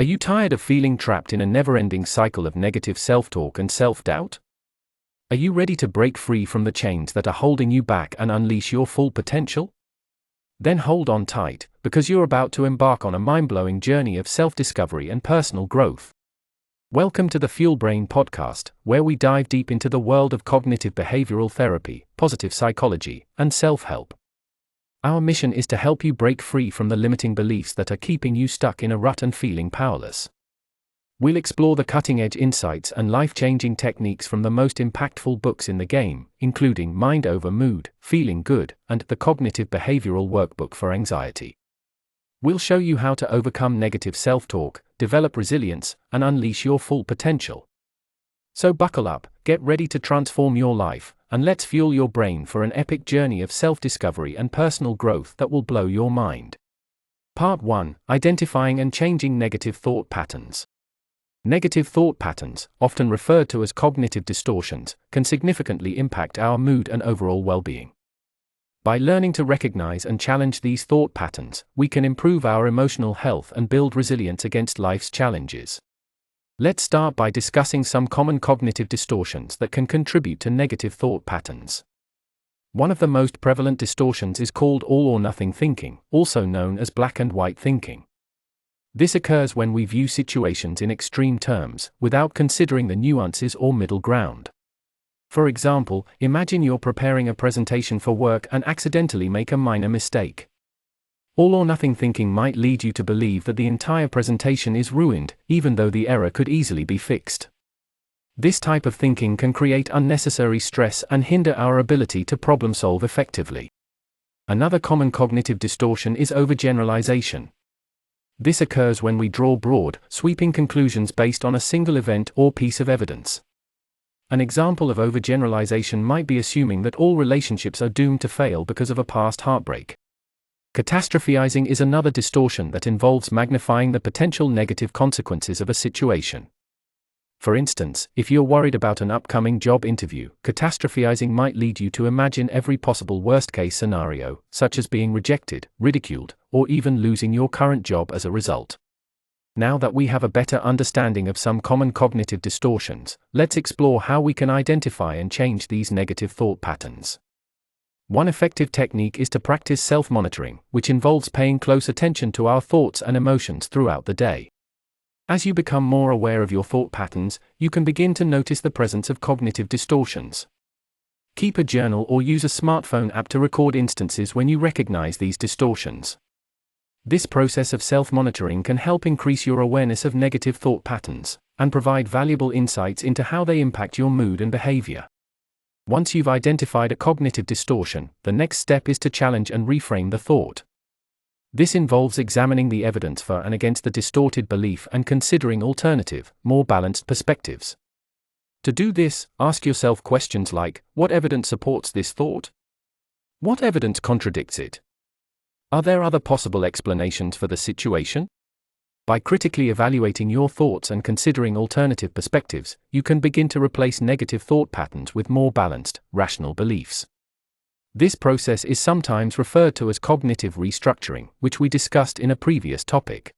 Are you tired of feeling trapped in a never-ending cycle of negative self-talk and self-doubt? Are you ready to break free from the chains that are holding you back and unleash your full potential? Then hold on tight, because you're about to embark on a mind-blowing journey of self-discovery and personal growth. Welcome to the FuelBrain podcast, where we dive deep into the world of cognitive behavioral therapy, positive psychology, and self-help. Our mission is to help you break free from the limiting beliefs that are keeping you stuck in a rut and feeling powerless. We'll explore the cutting-edge insights and life-changing techniques from the most impactful books in the game, including Mind Over Mood, Feeling Good, and the Cognitive Behavioral Workbook for Anxiety. We'll show you how to overcome negative self-talk, develop resilience, and unleash your full potential. So buckle up, get ready to transform your life, and let's fuel your brain for an epic journey of self-discovery and personal growth that will blow your mind. Part 1: Identifying and Changing Negative Thought Patterns. Negative thought patterns, often referred to as cognitive distortions, can significantly impact our mood and overall well-being. By learning to recognize and challenge these thought patterns, we can improve our emotional health and build resilience against life's challenges. Let's start by discussing some common cognitive distortions that can contribute to negative thought patterns. One of the most prevalent distortions is called all-or-nothing thinking, also known as black and white thinking. This occurs when we view situations in extreme terms, without considering the nuances or middle ground. For example, imagine you're preparing a presentation for work and accidentally make a minor mistake. All-or-nothing thinking might lead you to believe that the entire presentation is ruined, even though the error could easily be fixed. This type of thinking can create unnecessary stress and hinder our ability to problem-solve effectively. Another common cognitive distortion is overgeneralization. This occurs when we draw broad, sweeping conclusions based on a single event or piece of evidence. An example of overgeneralization might be assuming that all relationships are doomed to fail because of a past heartbreak. Catastrophizing is another distortion that involves magnifying the potential negative consequences of a situation. For instance, if you're worried about an upcoming job interview, catastrophizing might lead you to imagine every possible worst-case scenario, such as being rejected, ridiculed, or even losing your current job as a result. Now that we have a better understanding of some common cognitive distortions, let's explore how we can identify and change these negative thought patterns. One effective technique is to practice self-monitoring, which involves paying close attention to our thoughts and emotions throughout the day. As you become more aware of your thought patterns, you can begin to notice the presence of cognitive distortions. Keep a journal or use a smartphone app to record instances when you recognize these distortions. This process of self-monitoring can help increase your awareness of negative thought patterns, and provide valuable insights into how they impact your mood and behavior. Once you've identified a cognitive distortion, the next step is to challenge and reframe the thought. This involves examining the evidence for and against the distorted belief and considering alternative, more balanced perspectives. To do this, ask yourself questions like, what evidence supports this thought? What evidence contradicts it? Are there other possible explanations for the situation? By critically evaluating your thoughts and considering alternative perspectives, you can begin to replace negative thought patterns with more balanced, rational beliefs. This process is sometimes referred to as cognitive restructuring, which we discussed in a previous topic.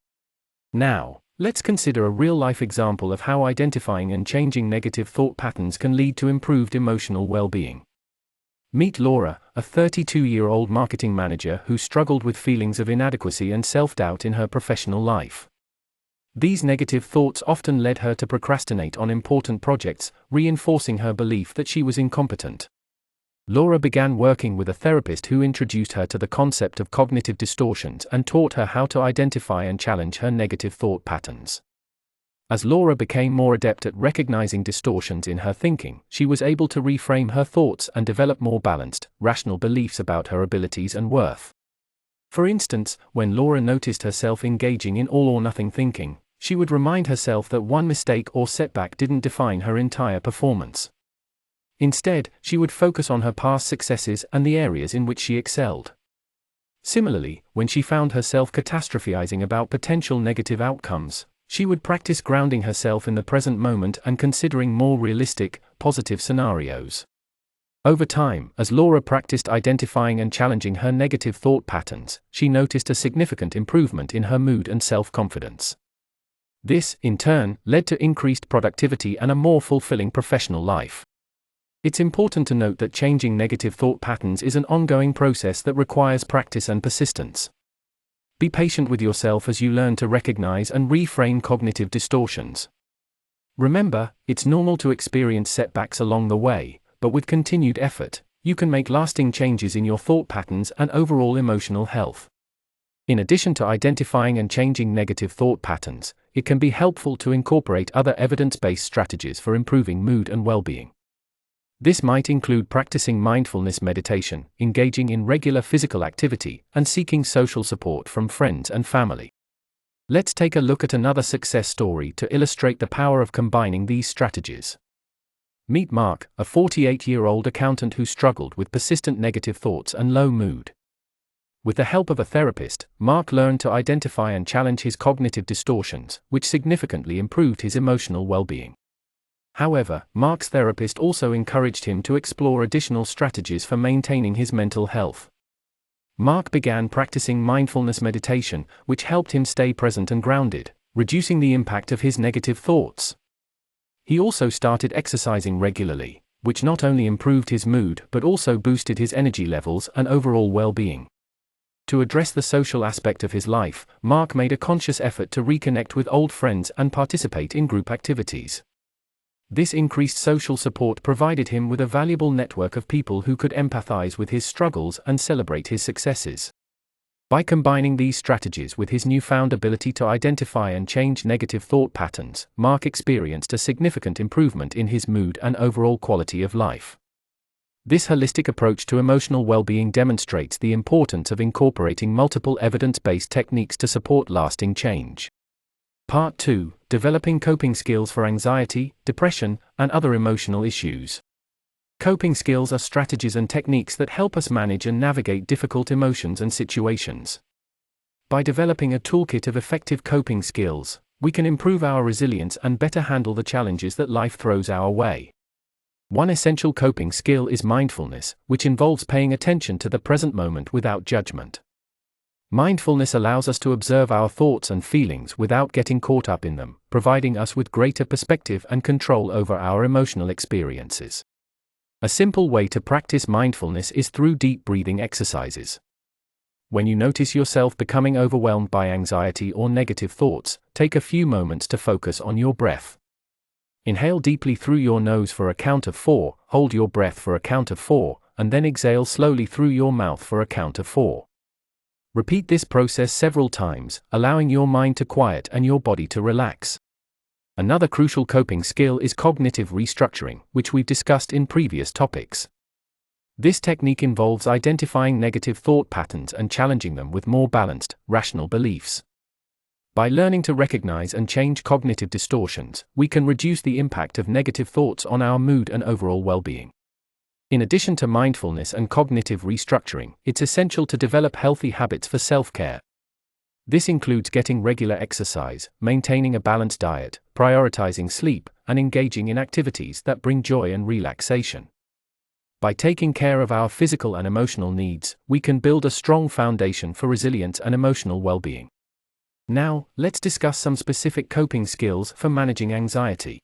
Now, let's consider a real-life example of how identifying and changing negative thought patterns can lead to improved emotional well-being. Meet Laura, a 32-year-old marketing manager who struggled with feelings of inadequacy and self-doubt in her professional life. These negative thoughts often led her to procrastinate on important projects, reinforcing her belief that she was incompetent. Laura began working with a therapist who introduced her to the concept of cognitive distortions and taught her how to identify and challenge her negative thought patterns. As Laura became more adept at recognizing distortions in her thinking, she was able to reframe her thoughts and develop more balanced, rational beliefs about her abilities and worth. For instance, when Laura noticed herself engaging in all-or-nothing thinking, she would remind herself that one mistake or setback didn't define her entire performance. Instead, she would focus on her past successes and the areas in which she excelled. Similarly, when she found herself catastrophizing about potential negative outcomes, she would practice grounding herself in the present moment and considering more realistic, positive scenarios. Over time, as Laura practiced identifying and challenging her negative thought patterns, she noticed a significant improvement in her mood and self-confidence. This, in turn, led to increased productivity and a more fulfilling professional life. It's important to note that changing negative thought patterns is an ongoing process that requires practice and persistence. Be patient with yourself as you learn to recognize and reframe cognitive distortions. Remember, it's normal to experience setbacks along the way, but with continued effort, you can make lasting changes in your thought patterns and overall emotional health. In addition to identifying and changing negative thought patterns, it can be helpful to incorporate other evidence-based strategies for improving mood and well-being. This might include practicing mindfulness meditation, engaging in regular physical activity, and seeking social support from friends and family. Let's take a look at another success story to illustrate the power of combining these strategies. Meet Mark, a 48-year-old accountant who struggled with persistent negative thoughts and low mood. With the help of a therapist, Mark learned to identify and challenge his cognitive distortions, which significantly improved his emotional well-being. However, Mark's therapist also encouraged him to explore additional strategies for maintaining his mental health. Mark began practicing mindfulness meditation, which helped him stay present and grounded, reducing the impact of his negative thoughts. He also started exercising regularly, which not only improved his mood but also boosted his energy levels and overall well-being. To address the social aspect of his life, Mark made a conscious effort to reconnect with old friends and participate in group activities. This increased social support provided him with a valuable network of people who could empathize with his struggles and celebrate his successes. By combining these strategies with his newfound ability to identify and change negative thought patterns, Mark experienced a significant improvement in his mood and overall quality of life. This holistic approach to emotional well-being demonstrates the importance of incorporating multiple evidence-based techniques to support lasting change. Part 2: Developing coping skills for anxiety, depression, and other emotional issues. Coping skills are strategies and techniques that help us manage and navigate difficult emotions and situations. By developing a toolkit of effective coping skills, we can improve our resilience and better handle the challenges that life throws our way. One essential coping skill is mindfulness, which involves paying attention to the present moment without judgment. Mindfulness allows us to observe our thoughts and feelings without getting caught up in them, providing us with greater perspective and control over our emotional experiences. A simple way to practice mindfulness is through deep breathing exercises. When you notice yourself becoming overwhelmed by anxiety or negative thoughts, take a few moments to focus on your breath. Inhale deeply through your nose for a count of 4, hold your breath for a count of 4, and then exhale slowly through your mouth for a count of 4. Repeat this process several times, allowing your mind to quiet and your body to relax. Another crucial coping skill is cognitive restructuring, which we've discussed in previous topics. This technique involves identifying negative thought patterns and challenging them with more balanced, rational beliefs. By learning to recognize and change cognitive distortions, we can reduce the impact of negative thoughts on our mood and overall well-being. In addition to mindfulness and cognitive restructuring, it's essential to develop healthy habits for self-care. This includes getting regular exercise, maintaining a balanced diet, prioritizing sleep, and engaging in activities that bring joy and relaxation. By taking care of our physical and emotional needs, we can build a strong foundation for resilience and emotional well-being. Now, let's discuss some specific coping skills for managing anxiety.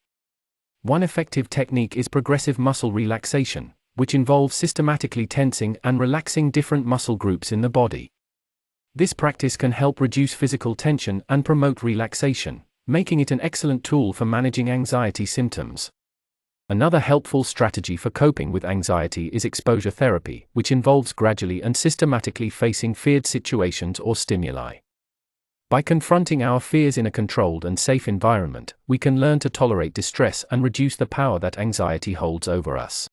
One effective technique is progressive muscle relaxation, which involves systematically tensing and relaxing different muscle groups in the body. This practice can help reduce physical tension and promote relaxation, making it an excellent tool for managing anxiety symptoms. Another helpful strategy for coping with anxiety is exposure therapy, which involves gradually and systematically facing feared situations or stimuli. By confronting our fears in a controlled and safe environment, we can learn to tolerate distress and reduce the power that anxiety holds over us.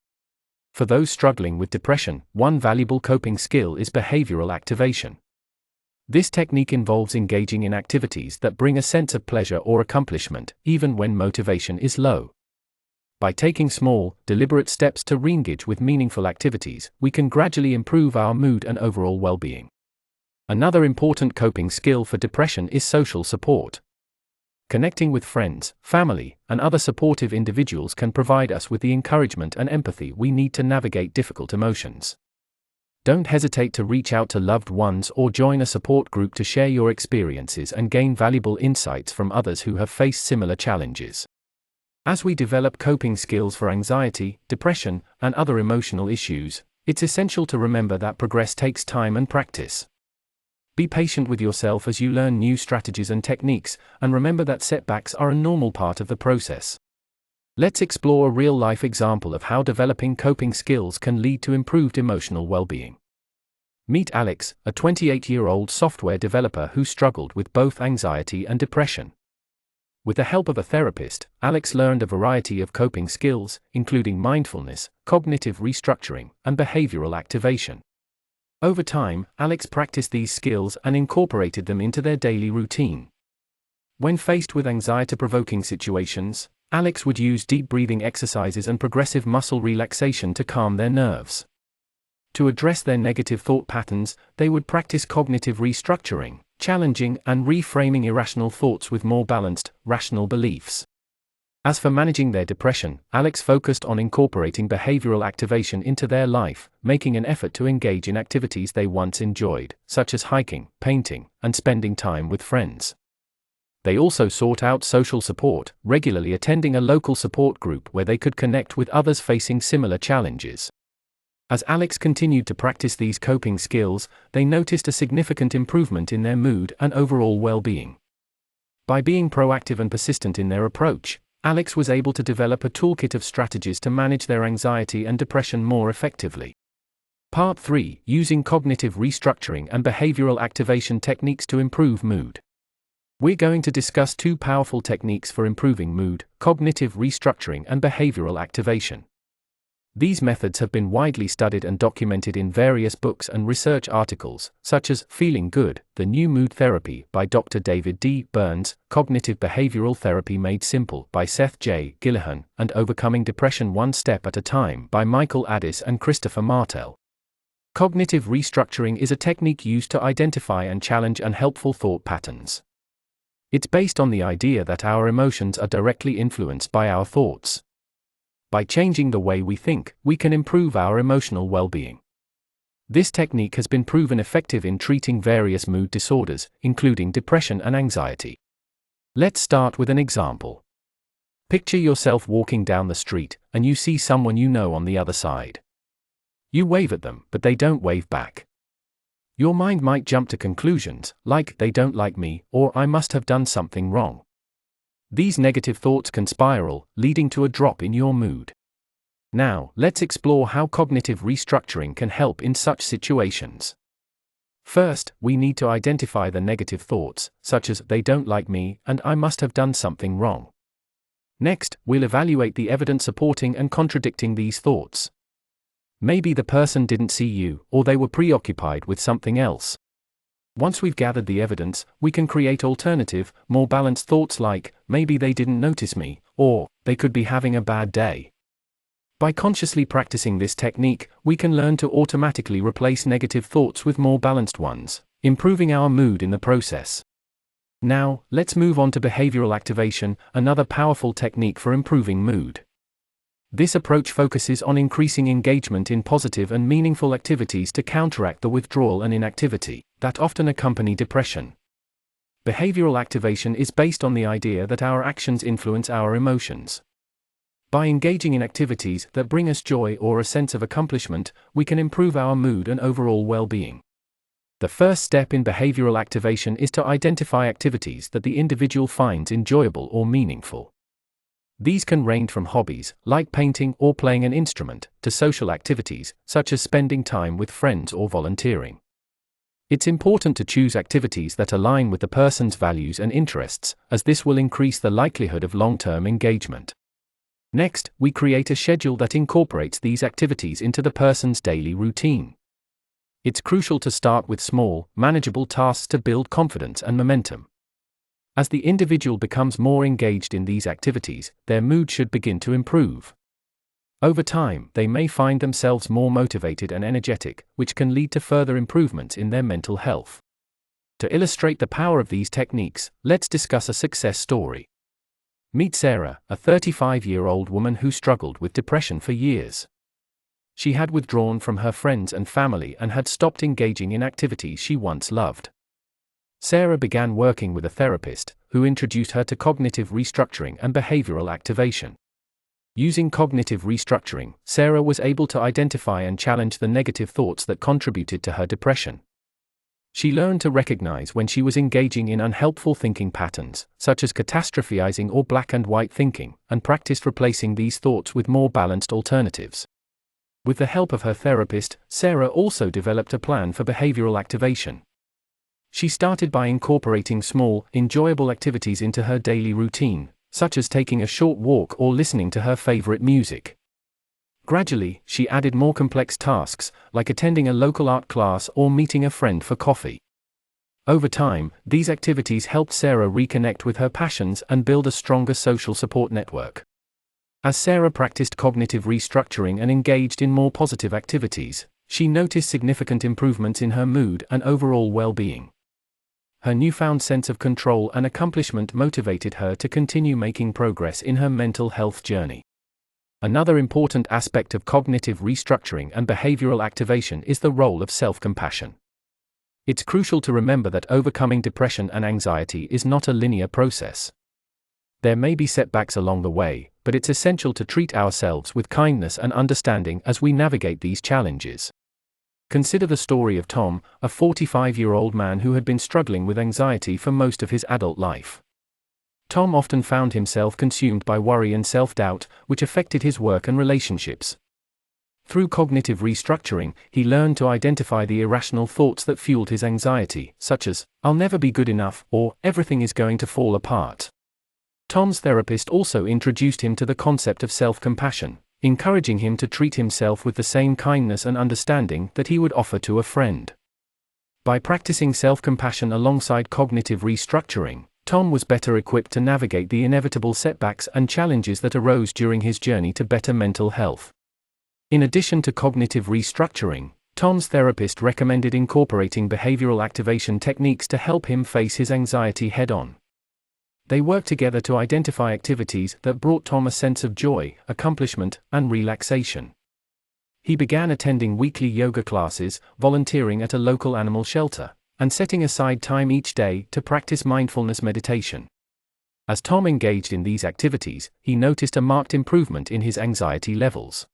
For those struggling with depression, one valuable coping skill is behavioral activation. This technique involves engaging in activities that bring a sense of pleasure or accomplishment, even when motivation is low. By taking small, deliberate steps to re-engage with meaningful activities, we can gradually improve our mood and overall well-being. Another important coping skill for depression is social support. Connecting with friends, family, and other supportive individuals can provide us with the encouragement and empathy we need to navigate difficult emotions. Don't hesitate to reach out to loved ones or join a support group to share your experiences and gain valuable insights from others who have faced similar challenges. As we develop coping skills for anxiety, depression, and other emotional issues, it's essential to remember that progress takes time and practice. Be patient with yourself as you learn new strategies and techniques, and remember that setbacks are a normal part of the process. Let's explore a real-life example of how developing coping skills can lead to improved emotional well-being. Meet Alex, a 28-year-old software developer who struggled with both anxiety and depression. With the help of a therapist, Alex learned a variety of coping skills, including mindfulness, cognitive restructuring, and behavioral activation. Over time, Alex practiced these skills and incorporated them into their daily routine. When faced with anxiety-provoking situations, Alex would use deep breathing exercises and progressive muscle relaxation to calm their nerves. To address their negative thought patterns, they would practice cognitive restructuring, challenging and reframing irrational thoughts with more balanced, rational beliefs. As for managing their depression, Alex focused on incorporating behavioral activation into their life, making an effort to engage in activities they once enjoyed, such as hiking, painting, and spending time with friends. They also sought out social support, regularly attending a local support group where they could connect with others facing similar challenges. As Alex continued to practice these coping skills, they noticed a significant improvement in their mood and overall well-being. By being proactive and persistent in their approach, Alex was able to develop a toolkit of strategies to manage their anxiety and depression more effectively. Part 3: Using cognitive restructuring and behavioral activation techniques to improve mood. We're going to discuss two powerful techniques for improving mood: cognitive restructuring and behavioral activation. These methods have been widely studied and documented in various books and research articles, such as Feeling Good, The New Mood Therapy by Dr. David D. Burns, Cognitive Behavioral Therapy Made Simple by Seth J. Gillihan, and Overcoming Depression One Step at a Time by Michael Addis and Christopher Martel. Cognitive restructuring is a technique used to identify and challenge unhelpful thought patterns. It's based on the idea that our emotions are directly influenced by our thoughts. By changing the way we think, we can improve our emotional well-being. This technique has been proven effective in treating various mood disorders, including depression and anxiety. Let's start with an example. Picture yourself walking down the street, and you see someone you know on the other side. You wave at them, but they don't wave back. Your mind might jump to conclusions, like "they don't like me," or "I must have done something wrong." These negative thoughts can spiral, leading to a drop in your mood. Now, let's explore how cognitive restructuring can help in such situations. First, we need to identify the negative thoughts, such as "they don't like me" and "I must have done something wrong." Next, we'll evaluate the evidence supporting and contradicting these thoughts. Maybe the person didn't see you, or they were preoccupied with something else. Once we've gathered the evidence, we can create alternative, more balanced thoughts like, "maybe they didn't notice me," or "they could be having a bad day." By consciously practicing this technique, we can learn to automatically replace negative thoughts with more balanced ones, improving our mood in the process. Now, let's move on to behavioral activation, another powerful technique for improving mood. This approach focuses on increasing engagement in positive and meaningful activities to counteract the withdrawal and inactivity that often accompany depression. Behavioral activation is based on the idea that our actions influence our emotions. By engaging in activities that bring us joy or a sense of accomplishment, we can improve our mood and overall well-being. The first step in behavioral activation is to identify activities that the individual finds enjoyable or meaningful. These can range from hobbies, like painting or playing an instrument, to social activities, such as spending time with friends or volunteering. It's important to choose activities that align with the person's values and interests, as this will increase the likelihood of long-term engagement. Next, we create a schedule that incorporates these activities into the person's daily routine. It's crucial to start with small, manageable tasks to build confidence and momentum. As the individual becomes more engaged in these activities, their mood should begin to improve. Over time, they may find themselves more motivated and energetic, which can lead to further improvements in their mental health. To illustrate the power of these techniques, let's discuss a success story. Meet Sarah, a 35-year-old woman who struggled with depression for years. She had withdrawn from her friends and family and had stopped engaging in activities she once loved. Sarah began working with a therapist, who introduced her to cognitive restructuring and behavioral activation. Using cognitive restructuring, Sarah was able to identify and challenge the negative thoughts that contributed to her depression. She learned to recognize when she was engaging in unhelpful thinking patterns, such as catastrophizing or black and white thinking, and practiced replacing these thoughts with more balanced alternatives. With the help of her therapist, Sarah also developed a plan for behavioral activation. She started by incorporating small, enjoyable activities into her daily routine, such as taking a short walk or listening to her favorite music. Gradually, she added more complex tasks, like attending a local art class or meeting a friend for coffee. Over time, these activities helped Sarah reconnect with her passions and build a stronger social support network. As Sarah practiced cognitive restructuring and engaged in more positive activities, she noticed significant improvements in her mood and overall well-being. Her newfound sense of control and accomplishment motivated her to continue making progress in her mental health journey. Another important aspect of cognitive restructuring and behavioral activation is the role of self-compassion. It's crucial to remember that overcoming depression and anxiety is not a linear process. There may be setbacks along the way, but it's essential to treat ourselves with kindness and understanding as we navigate these challenges. Consider the story of Tom, a 45-year-old man who had been struggling with anxiety for most of his adult life. Tom often found himself consumed by worry and self-doubt, which affected his work and relationships. Through cognitive restructuring, he learned to identify the irrational thoughts that fueled his anxiety, such as, "I'll never be good enough," or "everything is going to fall apart." Tom's therapist also introduced him to the concept of self-compassion, encouraging him to treat himself with the same kindness and understanding that he would offer to a friend. By practicing self-compassion alongside cognitive restructuring, Tom was better equipped to navigate the inevitable setbacks and challenges that arose during his journey to better mental health. In addition to cognitive restructuring, Tom's therapist recommended incorporating behavioral activation techniques to help him face his anxiety head-on. They worked together to identify activities that brought Tom a sense of joy, accomplishment, and relaxation. He began attending weekly yoga classes, volunteering at a local animal shelter, and setting aside time each day to practice mindfulness meditation. As Tom engaged in these activities, he noticed a marked improvement in his anxiety levels.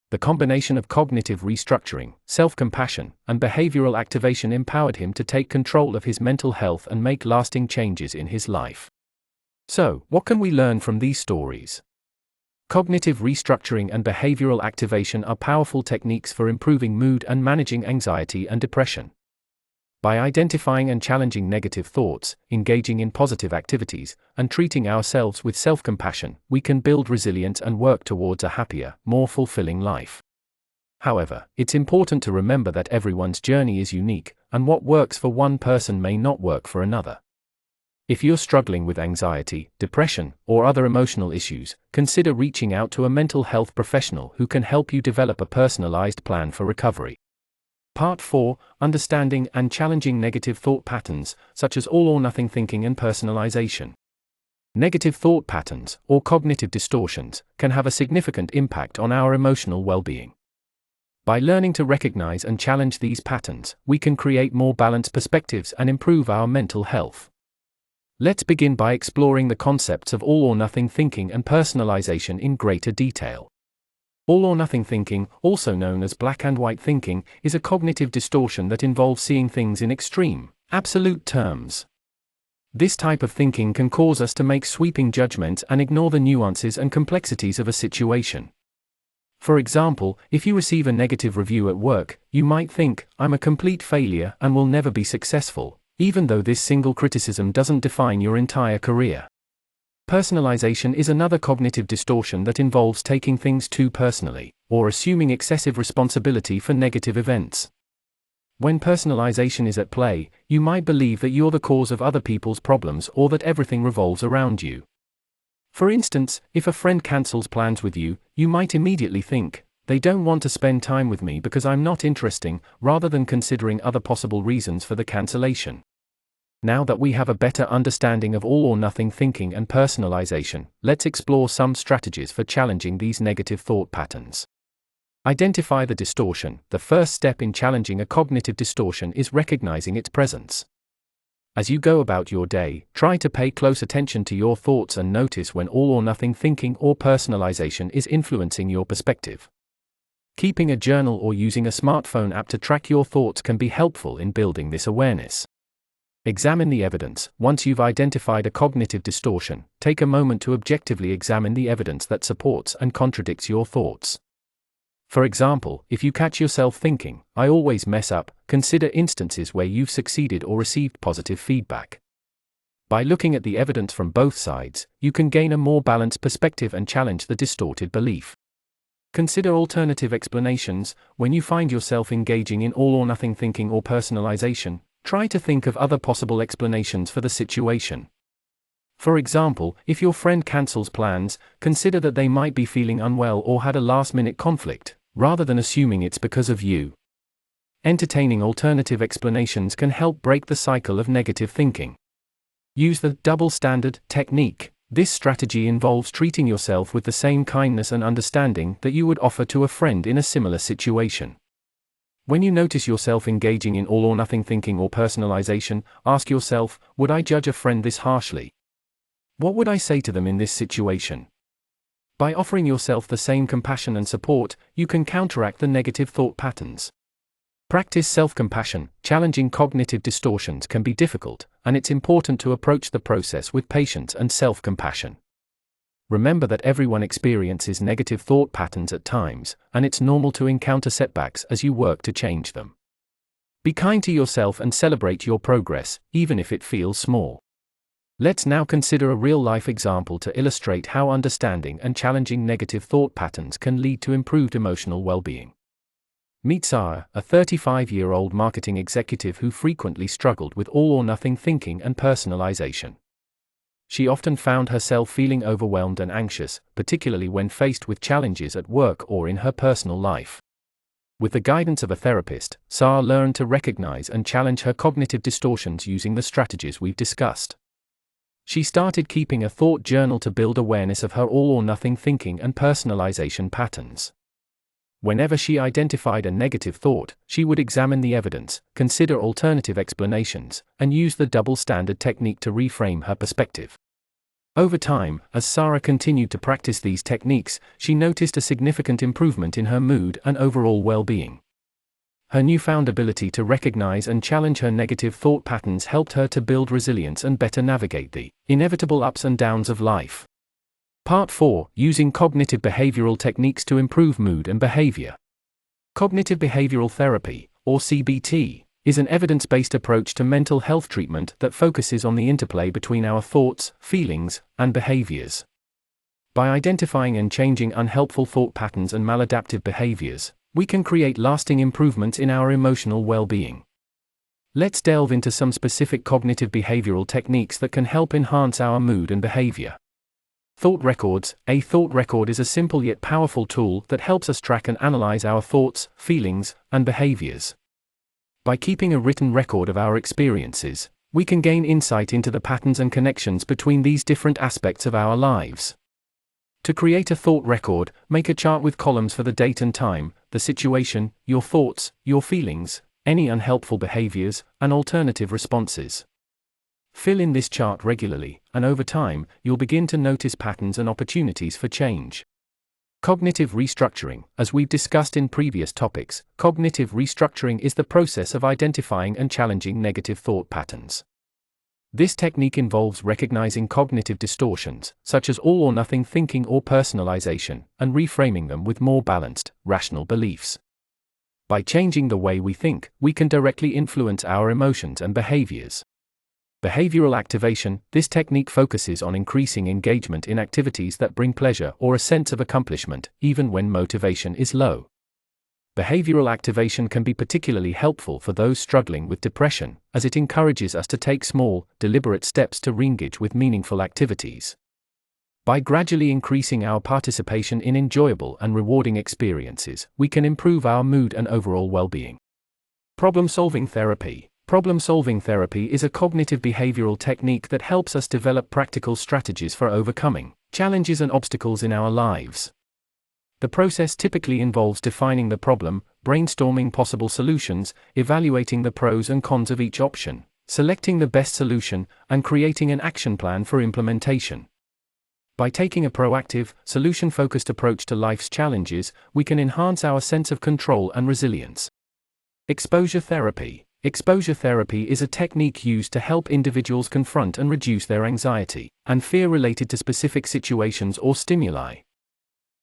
The combination of cognitive restructuring, self-compassion, and behavioral activation empowered him to take control of his mental health and make lasting changes in his life. So, what can we learn from these stories? Cognitive restructuring and behavioral activation are powerful techniques for improving mood and managing anxiety and depression. By identifying and challenging negative thoughts, engaging in positive activities, and treating ourselves with self-compassion, we can build resilience and work towards a happier, more fulfilling life. However, it's important to remember that everyone's journey is unique, and what works for one person may not work for another. If you're struggling with anxiety, depression, or other emotional issues, consider reaching out to a mental health professional who can help you develop a personalized plan for recovery. Part 4. Understanding and challenging negative thought patterns, such as all-or-nothing thinking and personalization. Negative thought patterns, or cognitive distortions, can have a significant impact on our emotional well-being. By learning to recognize and challenge these patterns, we can create more balanced perspectives and improve our mental health. Let's begin by exploring the concepts of all-or-nothing thinking and personalization in greater detail. All-or-nothing thinking, also known as black and white thinking, is a cognitive distortion that involves seeing things in extreme, absolute terms. This type of thinking can cause us to make sweeping judgments and ignore the nuances and complexities of a situation. For example, if you receive a negative review at work, you might think, "I'm a complete failure and will never be successful," even though this single criticism doesn't define your entire career. Personalization is another cognitive distortion that involves taking things too personally, or assuming excessive responsibility for negative events. When personalization is at play, you might believe that you're the cause of other people's problems or that everything revolves around you. For instance, if a friend cancels plans with you, you might immediately think, "They don't want to spend time with me because I'm not interesting," rather than considering other possible reasons for the cancellation. Now that we have a better understanding of all-or-nothing thinking and personalization, let's explore some strategies for challenging these negative thought patterns. Identify the distortion. The first step in challenging a cognitive distortion is recognizing its presence. As you go about your day, try to pay close attention to your thoughts and notice when all or nothing thinking or personalization is influencing your perspective. Keeping a journal or using a smartphone app to track your thoughts can be helpful in building this awareness. Examine the evidence. Once you've identified a cognitive distortion, take a moment to objectively examine the evidence that supports and contradicts your thoughts. For example, if you catch yourself thinking, "I always mess up," consider instances where you've succeeded or received positive feedback. By looking at the evidence from both sides, you can gain a more balanced perspective and challenge the distorted belief. Consider alternative explanations. When you find yourself engaging in all or nothing thinking or personalization, try to think of other possible explanations for the situation. For example, if your friend cancels plans, consider that they might be feeling unwell or had a last-minute conflict, rather than assuming it's because of you. Entertaining alternative explanations can help break the cycle of negative thinking. Use the double standard technique. This strategy involves treating yourself with the same kindness and understanding that you would offer to a friend in a similar situation. When you notice yourself engaging in all or nothing thinking or personalization, ask yourself, would I judge a friend this harshly? What would I say to them in this situation? By offering yourself the same compassion and support, you can counteract the negative thought patterns. Practice self-compassion. Challenging cognitive distortions can be difficult, and it's important to approach the process with patience and self-compassion. Remember that everyone experiences negative thought patterns at times, and it's normal to encounter setbacks as you work to change them. Be kind to yourself and celebrate your progress, even if it feels small. Let's now consider a real-life example to illustrate how understanding and challenging negative thought patterns can lead to improved emotional well-being. Meet Sarah, a 35-year-old marketing executive who frequently struggled with all-or-nothing thinking and personalization. She often found herself feeling overwhelmed and anxious, particularly when faced with challenges at work or in her personal life. With the guidance of a therapist, Sarah learned to recognize and challenge her cognitive distortions using the strategies we've discussed. She started keeping a thought journal to build awareness of her all-or-nothing thinking and personalization patterns. Whenever she identified a negative thought, she would examine the evidence, consider alternative explanations, and use the double standard technique to reframe her perspective. Over time, as Sarah continued to practice these techniques, she noticed a significant improvement in her mood and overall well-being. Her newfound ability to recognize and challenge her negative thought patterns helped her to build resilience and better navigate the inevitable ups and downs of life. Part 4. Using cognitive behavioral techniques to improve mood and behavior. Cognitive behavioral therapy, or CBT, is an evidence-based approach to mental health treatment that focuses on the interplay between our thoughts, feelings, and behaviors. By identifying and changing unhelpful thought patterns and maladaptive behaviors, we can create lasting improvements in our emotional well-being. Let's delve into some specific cognitive behavioral techniques that can help enhance our mood and behavior. Thought records. A thought record is a simple yet powerful tool that helps us track and analyze our thoughts, feelings, and behaviors. By keeping a written record of our experiences, we can gain insight into the patterns and connections between these different aspects of our lives. To create a thought record, make a chart with columns for the date and time, the situation, your thoughts, your feelings, any unhelpful behaviors, and alternative responses. Fill in this chart regularly, and over time, you'll begin to notice patterns and opportunities for change. Cognitive restructuring. As we've discussed in previous topics, cognitive restructuring is the process of identifying and challenging negative thought patterns. This technique involves recognizing cognitive distortions, such as all-or-nothing thinking or personalization, and reframing them with more balanced, rational beliefs. By changing the way we think, we can directly influence our emotions and behaviors. Behavioral activation. This technique focuses on increasing engagement in activities that bring pleasure or a sense of accomplishment, even when motivation is low. Behavioral activation can be particularly helpful for those struggling with depression, as it encourages us to take small, deliberate steps to re-engage with meaningful activities. By gradually increasing our participation in enjoyable and rewarding experiences, we can improve our mood and overall well-being. Problem-solving therapy. Problem-solving therapy is a cognitive behavioral technique that helps us develop practical strategies for overcoming challenges and obstacles in our lives. The process typically involves defining the problem, brainstorming possible solutions, evaluating the pros and cons of each option, selecting the best solution, and creating an action plan for implementation. By taking a proactive, solution-focused approach to life's challenges, we can enhance our sense of control and resilience. Exposure therapy. Exposure therapy is a technique used to help individuals confront and reduce their anxiety and fear related to specific situations or stimuli.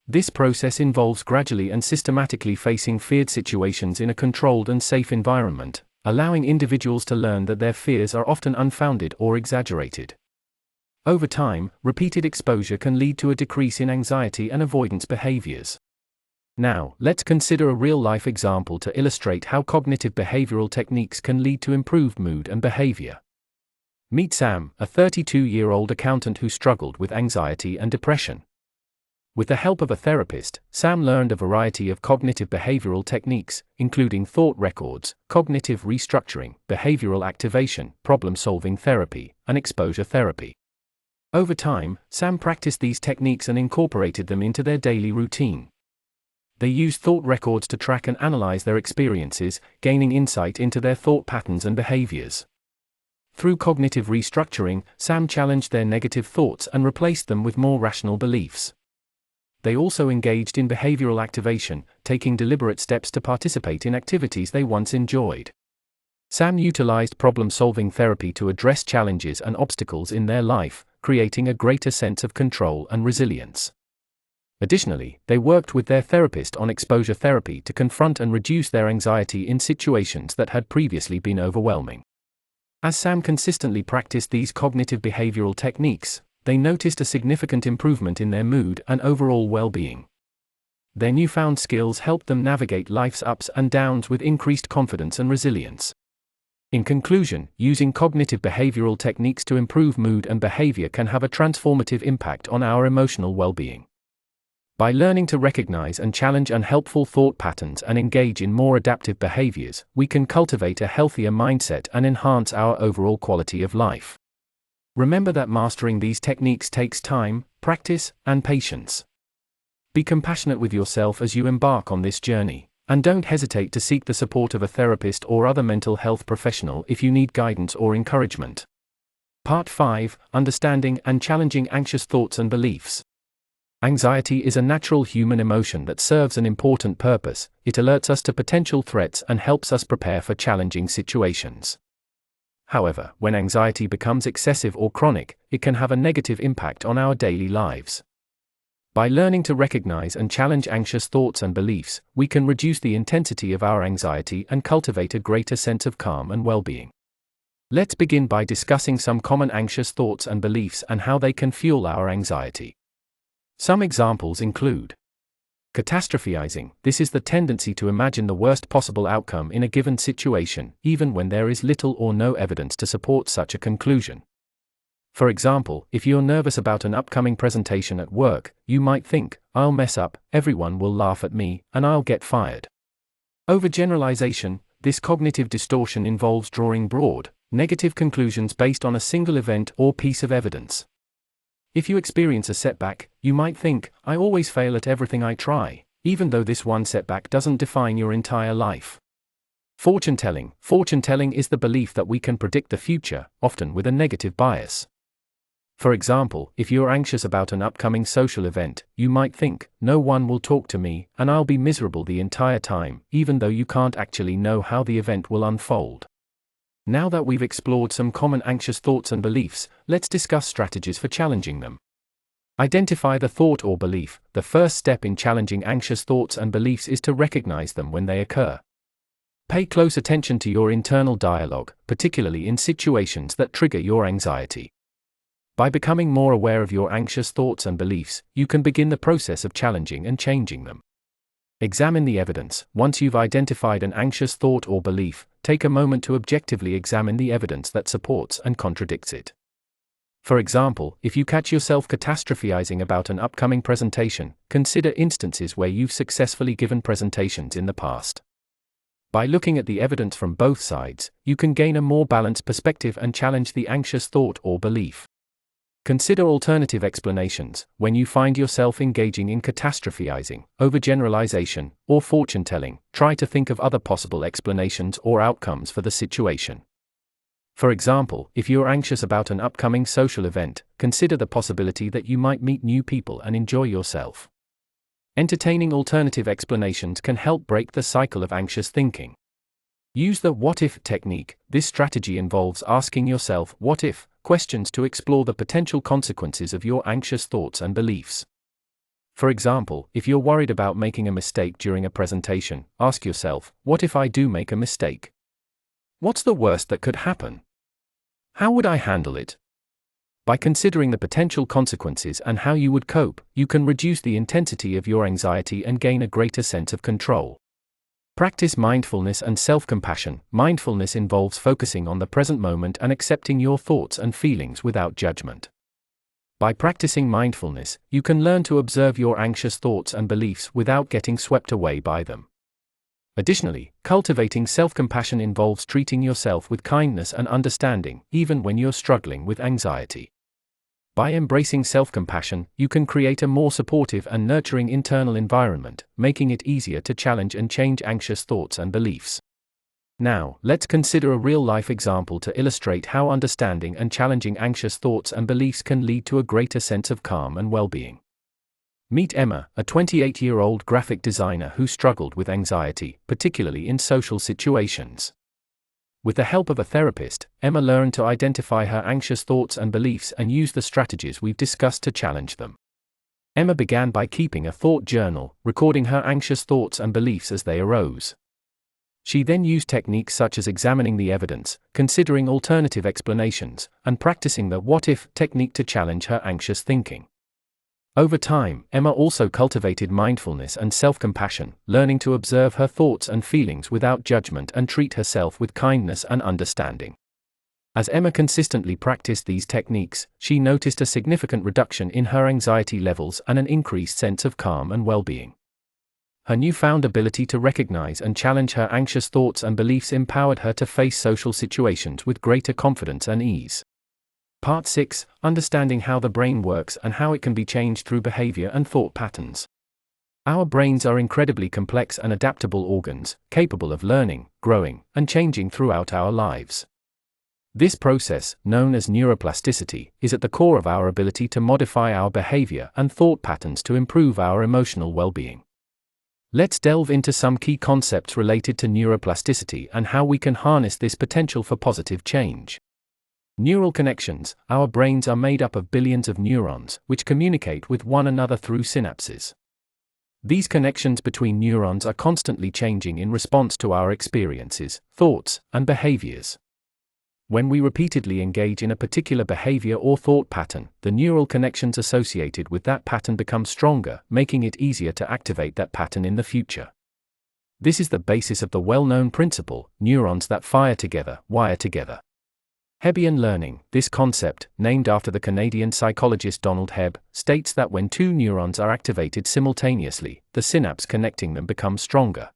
This process involves gradually and systematically facing feared situations in a controlled and safe environment, allowing individuals to learn that their fears are often unfounded or exaggerated. Over time, repeated exposure can lead to a decrease in anxiety and avoidance behaviors. Now, let's consider a real-life example to illustrate how cognitive behavioral techniques can lead to improved mood and behavior. Meet Sam, a 32-year-old accountant who struggled with anxiety and depression. With the help of a therapist, Sam learned a variety of cognitive behavioral techniques, including thought records, cognitive restructuring, behavioral activation, problem-solving therapy, and exposure therapy. Over time, Sam practiced these techniques and incorporated them into their daily routine. They used thought records to track and analyze their experiences, gaining insight into their thought patterns and behaviors. Through cognitive restructuring, Sam challenged their negative thoughts and replaced them with more rational beliefs. They also engaged in behavioral activation, taking deliberate steps to participate in activities they once enjoyed. Sam utilized problem-solving therapy to address challenges and obstacles in their life, creating a greater sense of control and resilience. Additionally, they worked with their therapist on exposure therapy to confront and reduce their anxiety in situations that had previously been overwhelming. As Sam consistently practiced these cognitive behavioral techniques, they noticed a significant improvement in their mood and overall well-being. Their newfound skills helped them navigate life's ups and downs with increased confidence and resilience. In conclusion, using cognitive behavioral techniques to improve mood and behavior can have a transformative impact on our emotional well-being. By learning to recognize and challenge unhelpful thought patterns and engage in more adaptive behaviors, we can cultivate a healthier mindset and enhance our overall quality of life. Remember that mastering these techniques takes time, practice, and patience. Be compassionate with yourself as you embark on this journey, and don't hesitate to seek the support of a therapist or other mental health professional if you need guidance or encouragement. Part 5: Understanding and Challenging Anxious Thoughts and Beliefs. Anxiety is a natural human emotion that serves an important purpose. It alerts us to potential threats and helps us prepare for challenging situations. However, when anxiety becomes excessive or chronic, it can have a negative impact on our daily lives. By learning to recognize and challenge anxious thoughts and beliefs, we can reduce the intensity of our anxiety and cultivate a greater sense of calm and well-being. Let's begin by discussing some common anxious thoughts and beliefs and how they can fuel our anxiety. Some examples include catastrophizing. This is the tendency to imagine the worst possible outcome in a given situation, even when there is little or no evidence to support such a conclusion. For example, if you're nervous about an upcoming presentation at work, you might think, "I'll mess up, everyone will laugh at me, and I'll get fired." Overgeneralization. This cognitive distortion involves drawing broad, negative conclusions based on a single event or piece of evidence. If you experience a setback, you might think, "I always fail at everything I try," even though this one setback doesn't define your entire life. Fortune-telling. Fortune-telling is the belief that we can predict the future, often with a negative bias. For example, if you're anxious about an upcoming social event, you might think, "No one will talk to me, and I'll be miserable the entire time," even though you can't actually know how the event will unfold. Now that we've explored some common anxious thoughts and beliefs, let's discuss strategies for challenging them. Identify the thought or belief. The first step in challenging anxious thoughts and beliefs is to recognize them when they occur. Pay close attention to your internal dialogue, particularly in situations that trigger your anxiety. By becoming more aware of your anxious thoughts and beliefs, you can begin the process of challenging and changing them. Examine the evidence. Once you've identified an anxious thought or belief, take a moment to objectively examine the evidence that supports and contradicts it. For example, if you catch yourself catastrophizing about an upcoming presentation, consider instances where you've successfully given presentations in the past. By looking at the evidence from both sides, you can gain a more balanced perspective and challenge the anxious thought or belief. Consider alternative explanations. When you find yourself engaging in catastrophizing, overgeneralization, or fortune-telling, try to think of other possible explanations or outcomes for the situation. For example, if you're anxious about an upcoming social event, consider the possibility that you might meet new people and enjoy yourself. Entertaining alternative explanations can help break the cycle of anxious thinking. Use the what-if technique. This strategy involves asking yourself what-if questions to explore the potential consequences of your anxious thoughts and beliefs. For example, if you're worried about making a mistake during a presentation, ask yourself, what if I do make a mistake? What's the worst that could happen? How would I handle it? By considering the potential consequences and how you would cope, you can reduce the intensity of your anxiety and gain a greater sense of control. Practice mindfulness and self-compassion. Mindfulness involves focusing on the present moment and accepting your thoughts and feelings without judgment. By practicing mindfulness, you can learn to observe your anxious thoughts and beliefs without getting swept away by them. Additionally, cultivating self-compassion involves treating yourself with kindness and understanding, even when you're struggling with anxiety. By embracing self-compassion, you can create a more supportive and nurturing internal environment, making it easier to challenge and change anxious thoughts and beliefs. Now, let's consider a real-life example to illustrate how understanding and challenging anxious thoughts and beliefs can lead to a greater sense of calm and well-being. Meet Emma, a 28-year-old graphic designer who struggled with anxiety, particularly in social situations. With the help of a therapist, Emma learned to identify her anxious thoughts and beliefs and use the strategies we've discussed to challenge them. Emma began by keeping a thought journal, recording her anxious thoughts and beliefs as they arose. She then used techniques such as examining the evidence, considering alternative explanations, and practicing the what-if technique to challenge her anxious thinking. Over time, Emma also cultivated mindfulness and self-compassion, learning to observe her thoughts and feelings without judgment and treat herself with kindness and understanding. As Emma consistently practiced these techniques, she noticed a significant reduction in her anxiety levels and an increased sense of calm and well-being. Her newfound ability to recognize and challenge her anxious thoughts and beliefs empowered her to face social situations with greater confidence and ease. Part 6. Understanding how the brain works and how it can be changed through behavior and thought patterns. Our brains are incredibly complex and adaptable organs, capable of learning, growing, and changing throughout our lives. This process, known as neuroplasticity, is at the core of our ability to modify our behavior and thought patterns to improve our emotional well-being. Let's delve into some key concepts related to neuroplasticity and how we can harness this potential for positive change. Neural connections. Our brains are made up of billions of neurons, which communicate with one another through synapses. These connections between neurons are constantly changing in response to our experiences, thoughts, and behaviors. When we repeatedly engage in a particular behavior or thought pattern, the neural connections associated with that pattern become stronger, making it easier to activate that pattern in the future. This is the basis of the well-known principle, neurons that fire together, wire together. Hebbian learning. This concept, named after the Canadian psychologist Donald Hebb, states that when two neurons are activated simultaneously, the synapse connecting them becomes stronger.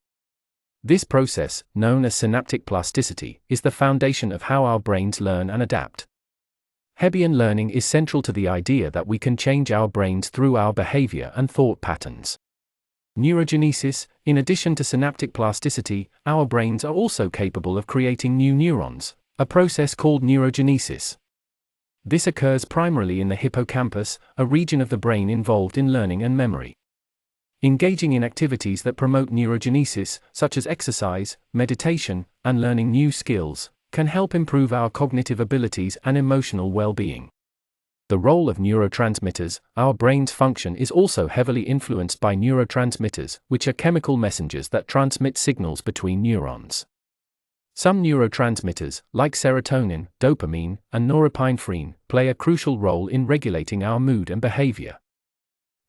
This process, known as synaptic plasticity, is the foundation of how our brains learn and adapt. Hebbian learning is central to the idea that we can change our brains through our behavior and thought patterns. Neurogenesis. In addition to synaptic plasticity, our brains are also capable of creating new neurons, a process called neurogenesis. This occurs primarily in the hippocampus, a region of the brain involved in learning and memory. Engaging in activities that promote neurogenesis, such as exercise, meditation, and learning new skills, can help improve our cognitive abilities and emotional well-being. The role of neurotransmitters. Our brain's function is also heavily influenced by neurotransmitters, which are chemical messengers that transmit signals between neurons. Some neurotransmitters, like serotonin, dopamine, and norepinephrine, play a crucial role in regulating our mood and behavior.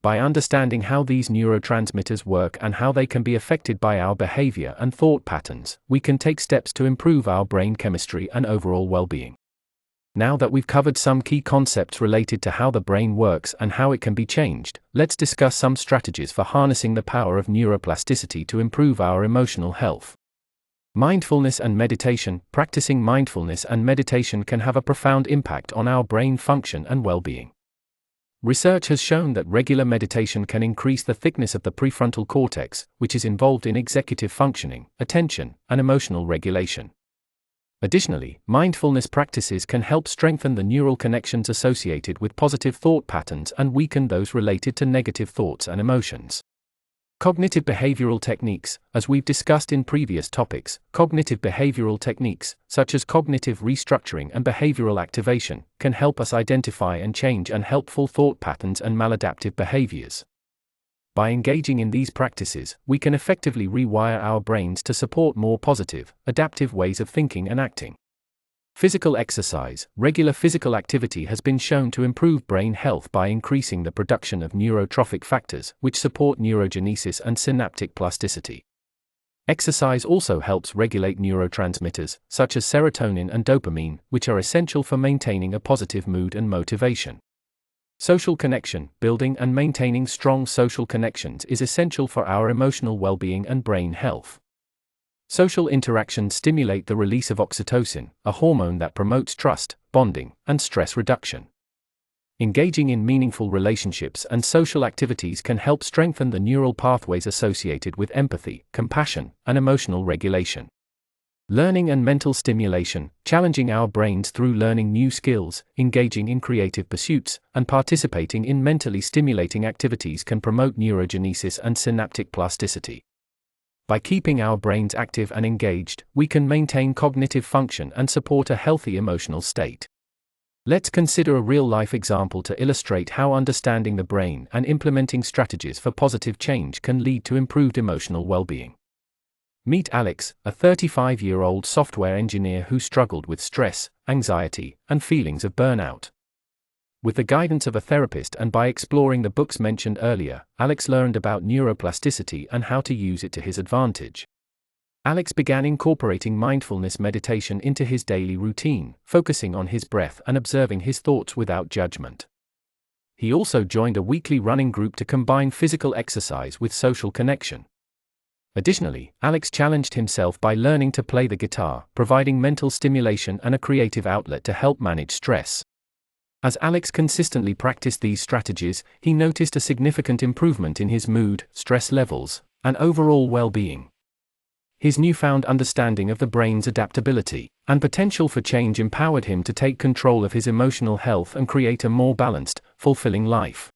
By understanding how these neurotransmitters work and how they can be affected by our behavior and thought patterns, we can take steps to improve our brain chemistry and overall well-being. Now that we've covered some key concepts related to how the brain works and how it can be changed, let's discuss some strategies for harnessing the power of neuroplasticity to improve our emotional health. Mindfulness and meditation. Practicing mindfulness and meditation can have a profound impact on our brain function and well-being. Research has shown that regular meditation can increase the thickness of the prefrontal cortex, which is involved in executive functioning, attention, and emotional regulation. Additionally, mindfulness practices can help strengthen the neural connections associated with positive thought patterns and weaken those related to negative thoughts and emotions. Cognitive behavioral techniques. As we've discussed in previous topics, cognitive behavioral techniques, such as cognitive restructuring and behavioral activation, can help us identify and change unhelpful thought patterns and maladaptive behaviors. By engaging in these practices, we can effectively rewire our brains to support more positive, adaptive ways of thinking and acting. Physical exercise. Regular physical activity has been shown to improve brain health by increasing the production of neurotrophic factors, which support neurogenesis and synaptic plasticity. Exercise also helps regulate neurotransmitters, such as serotonin and dopamine, which are essential for maintaining a positive mood and motivation. Social connection. Building and maintaining strong social connections is essential for our emotional well-being and brain health. Social interactions stimulate the release of oxytocin, a hormone that promotes trust, bonding, and stress reduction. Engaging in meaningful relationships and social activities can help strengthen the neural pathways associated with empathy, compassion, and emotional regulation. Learning and mental stimulation. Challenging our brains through learning new skills, engaging in creative pursuits, and participating in mentally stimulating activities can promote neurogenesis and synaptic plasticity. By keeping our brains active and engaged, we can maintain cognitive function and support a healthy emotional state. Let's consider a real-life example to illustrate how understanding the brain and implementing strategies for positive change can lead to improved emotional well-being. Meet Alex, a 35-year-old software engineer who struggled with stress, anxiety, and feelings of burnout. With the guidance of a therapist and by exploring the books mentioned earlier, Alex learned about neuroplasticity and how to use it to his advantage. Alex began incorporating mindfulness meditation into his daily routine, focusing on his breath and observing his thoughts without judgment. He also joined a weekly running group to combine physical exercise with social connection. Additionally, Alex challenged himself by learning to play the guitar, providing mental stimulation and a creative outlet to help manage stress. As Alex consistently practiced these strategies, he noticed a significant improvement in his mood, stress levels, and overall well-being. His newfound understanding of the brain's adaptability and potential for change empowered him to take control of his emotional health and create a more balanced, fulfilling life.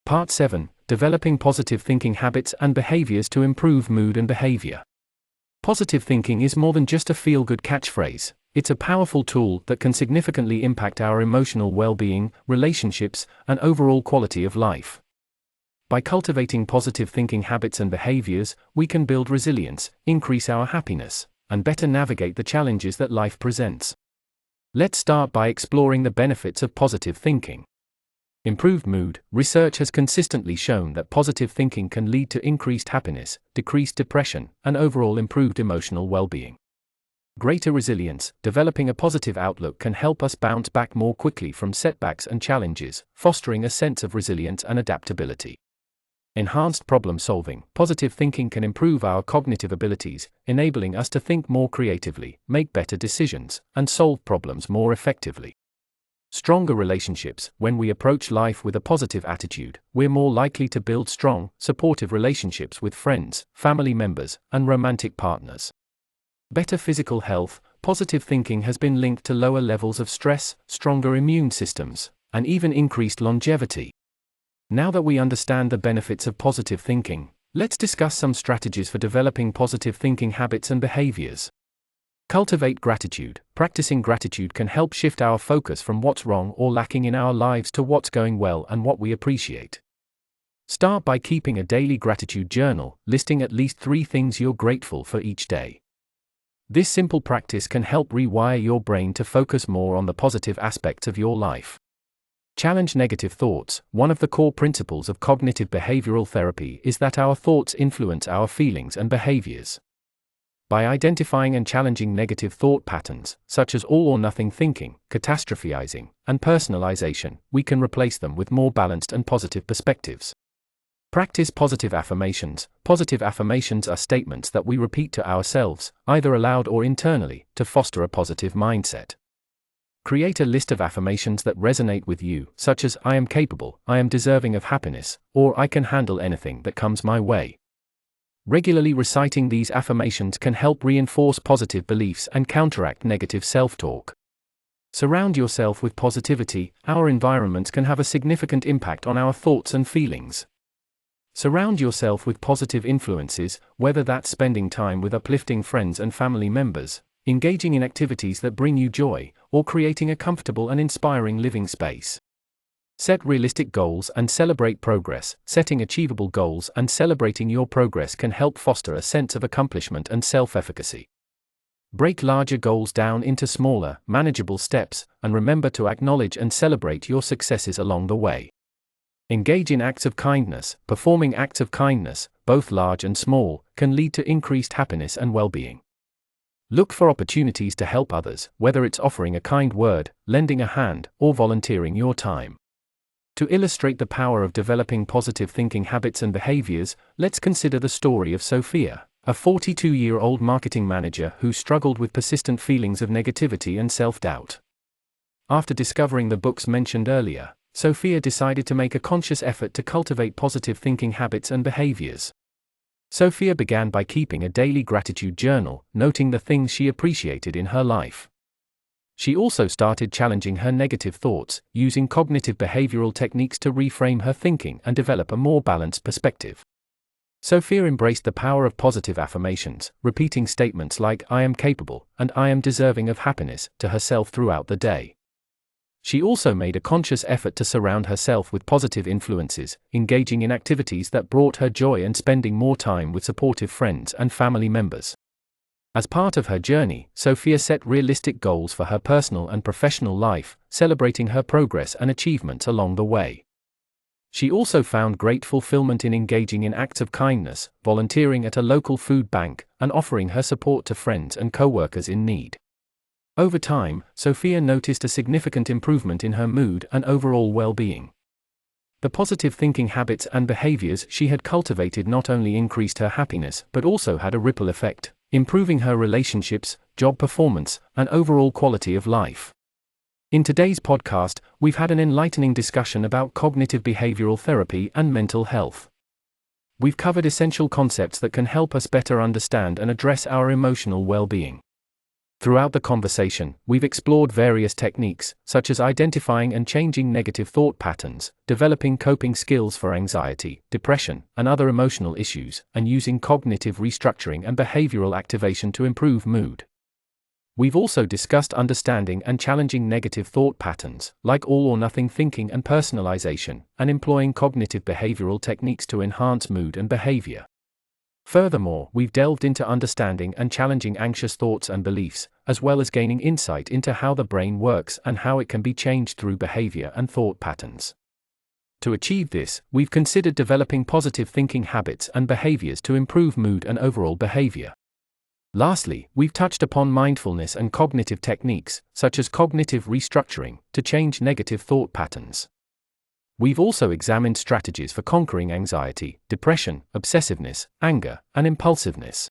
Part 7. Developing positive thinking habits and behaviors to improve mood and behavior. Positive thinking is more than just a feel-good catchphrase. It's a powerful tool that can significantly impact our emotional well-being, relationships, and overall quality of life. By cultivating positive thinking habits and behaviors, we can build resilience, increase our happiness, and better navigate the challenges that life presents. Let's start by exploring the benefits of positive thinking. Improved mood. Research has consistently shown that positive thinking can lead to increased happiness, decreased depression, and overall improved emotional well-being. Greater resilience. Developing a positive outlook can help us bounce back more quickly from setbacks and challenges, fostering a sense of resilience and adaptability. Enhanced problem solving. Positive thinking can improve our cognitive abilities, enabling us to think more creatively, make better decisions, and solve problems more effectively. Stronger relationships. When we approach life with a positive attitude, we're more likely to build strong, supportive relationships with friends, family members, and romantic partners. Better physical health. Positive thinking has been linked to lower levels of stress, stronger immune systems, and even increased longevity. Now that we understand the benefits of positive thinking, let's discuss some strategies for developing positive thinking habits and behaviors. Cultivate gratitude. Practicing gratitude can help shift our focus from what's wrong or lacking in our lives to what's going well and what we appreciate. Start by keeping a daily gratitude journal, listing at least 3 things you're grateful for each day. This simple practice can help rewire your brain to focus more on the positive aspects of your life. Challenge negative thoughts. One of the core principles of cognitive behavioral therapy is that our thoughts influence our feelings and behaviors. By identifying and challenging negative thought patterns, such as all or nothing thinking, catastrophizing, and personalization, we can replace them with more balanced and positive perspectives. Practice positive affirmations. Positive affirmations are statements that we repeat to ourselves, either aloud or internally, to foster a positive mindset. Create a list of affirmations that resonate with you, such as I am capable, I am deserving of happiness, or I can handle anything that comes my way. Regularly reciting these affirmations can help reinforce positive beliefs and counteract negative self-talk. Surround yourself with positivity. Our environment can have a significant impact on our thoughts and feelings. Surround yourself with positive influences, whether that's spending time with uplifting friends and family members, engaging in activities that bring you joy, or creating a comfortable and inspiring living space. Set realistic goals and celebrate progress. Setting achievable goals and celebrating your progress can help foster a sense of accomplishment and self-efficacy. Break larger goals down into smaller, manageable steps, and remember to acknowledge and celebrate your successes along the way. Engage in acts of kindness. Performing acts of kindness, both large and small, can lead to increased happiness and well-being. Look for opportunities to help others, whether it's offering a kind word, lending a hand, or volunteering your time. To illustrate the power of developing positive thinking habits and behaviors, let's consider the story of Sophia, a 42-year-old marketing manager who struggled with persistent feelings of negativity and self-doubt. After discovering the books mentioned earlier, Sophia decided to make a conscious effort to cultivate positive thinking habits and behaviors. Sophia began by keeping a daily gratitude journal, noting the things she appreciated in her life. She also started challenging her negative thoughts, using cognitive behavioral techniques to reframe her thinking and develop a more balanced perspective. Sophia embraced the power of positive affirmations, repeating statements like I am capable and I am deserving of happiness to herself throughout the day. She also made a conscious effort to surround herself with positive influences, engaging in activities that brought her joy and spending more time with supportive friends and family members. As part of her journey, Sophia set realistic goals for her personal and professional life, celebrating her progress and achievements along the way. She also found great fulfillment in engaging in acts of kindness, volunteering at a local food bank, and offering her support to friends and co-workers in need. Over time, Sophia noticed a significant improvement in her mood and overall well-being. The positive thinking habits and behaviors she had cultivated not only increased her happiness but also had a ripple effect, improving her relationships, job performance, and overall quality of life. In today's podcast, we've had an enlightening discussion about cognitive behavioral therapy and mental health. We've covered essential concepts that can help us better understand and address our emotional well-being. Throughout the conversation, we've explored various techniques, such as identifying and changing negative thought patterns, developing coping skills for anxiety, depression, and other emotional issues, and using cognitive restructuring and behavioral activation to improve mood. We've also discussed understanding and challenging negative thought patterns, like all-or-nothing thinking and personalization, and employing cognitive behavioral techniques to enhance mood and behavior. Furthermore, we've delved into understanding and challenging anxious thoughts and beliefs, as well as gaining insight into how the brain works and how it can be changed through behavior and thought patterns. To achieve this, we've considered developing positive thinking habits and behaviors to improve mood and overall behavior. Lastly, we've touched upon mindfulness and cognitive techniques, such as cognitive restructuring, to change negative thought patterns. We've also examined strategies for conquering anxiety, depression, obsessiveness, anger, and impulsiveness.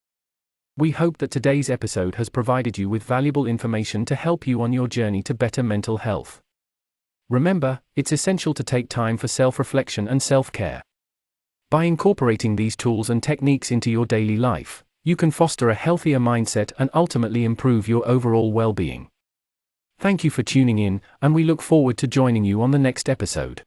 We hope that today's episode has provided you with valuable information to help you on your journey to better mental health. Remember, it's essential to take time for self-reflection and self-care. By incorporating these tools and techniques into your daily life, you can foster a healthier mindset and ultimately improve your overall well-being. Thank you for tuning in, and we look forward to joining you on the next episode.